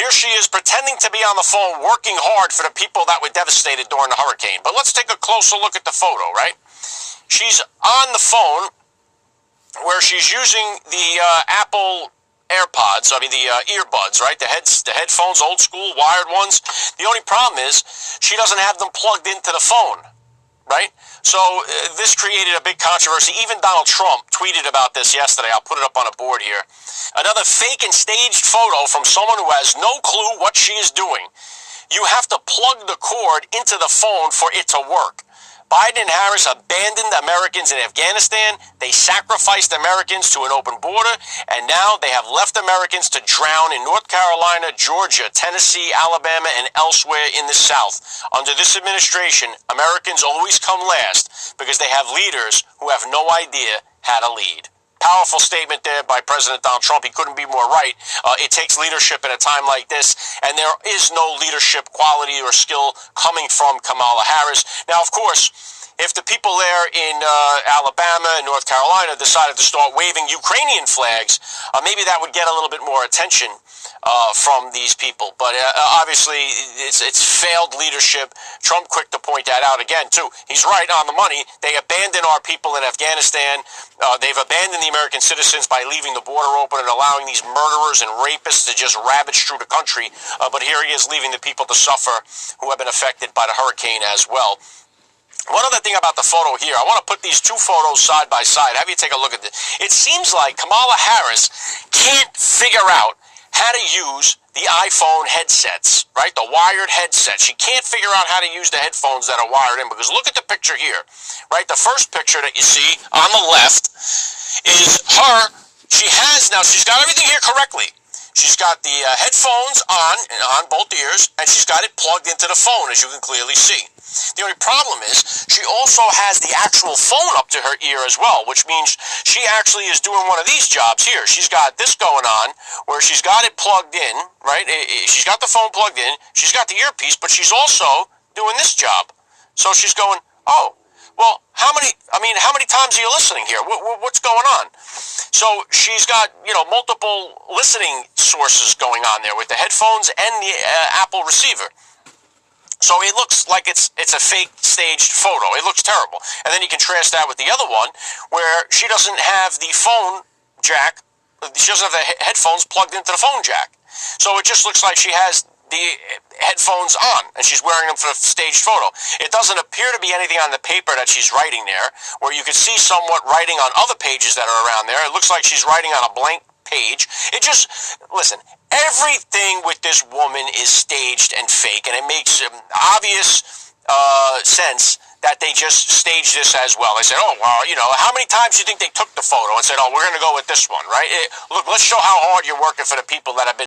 Here she is pretending to be on the phone, working hard for the people that were devastated during the hurricane. But let's take a closer look at the photo, right? She's on the phone where she's using the Apple AirPods, the earbuds, right? The headphones, old school, wired ones. The only problem is she doesn't have them plugged into the phone, right? So this created a big controversy. Even Donald Trump tweeted about this yesterday. I'll put it up on a board here. Another fake and staged photo from someone who has no clue what she is doing. You have to plug the cord into the phone for it to work. Biden and Harris abandoned Americans in Afghanistan. They sacrificed Americans to an open border, and now they have left Americans to drown in North Carolina, Georgia, Tennessee, Alabama, and elsewhere in the South. Under this administration, Americans always come last because they have leaders who have no idea how to lead. Powerful statement there by President Donald Trump. He couldn't be more right. It takes leadership at a time like this, and there is no leadership quality or skill coming from Kamala Harris. Now, of course, if the people there in Alabama and North Carolina decided to start waving Ukrainian flags, maybe that would get a little bit more attention from these people. But obviously, it's failed leadership. Trump quick to point that out again, too. He's right on the money. They abandoned our people in Afghanistan. They've abandoned the American citizens by leaving the border open and allowing these murderers and rapists to just ravage through the country. But here he is leaving the people to suffer who have been affected by the hurricane as well. One other thing about the photo here, I want to put these two photos side by side. Have you take a look at this. It seems like Kamala Harris can't figure out how to use the iPhone headsets, right? The wired headset. She can't figure out how to use the headphones that are wired in, because look at the picture here, right? The first picture that you see on the left is her. She's got everything here correctly. She's got the headphones on both ears, and she's got it plugged into the phone, as you can clearly see. The only problem is she also has the actual phone up to her ear as well, which means she actually is doing one of these jobs here. She's got this going on where she's got it plugged in, right? She's got the phone plugged in. She's got the earpiece, but she's also doing this job. So she's going, oh, well, how many times are you listening here? What's going on? So she's got, multiple listening sources going on there with the headphones and the Apple receiver. So it looks like it's a fake staged photo. It looks terrible. And then you contrast that with the other one where she doesn't have the phone jack. She doesn't have the headphones plugged into the phone jack. So it just looks like she has the headphones on and she's wearing them for the staged photo. It doesn't appear to be anything on the paper that she's writing there, where you could see somewhat writing on other pages that are around there. It looks like she's writing on a blank page. Listen, everything with this woman is staged and fake, and it makes obvious sense that they just staged this as well. They said, oh, well, how many times do you think they took the photo and said, oh, we're going to go with this one, right? Look, let's show how hard you're working for the people that have been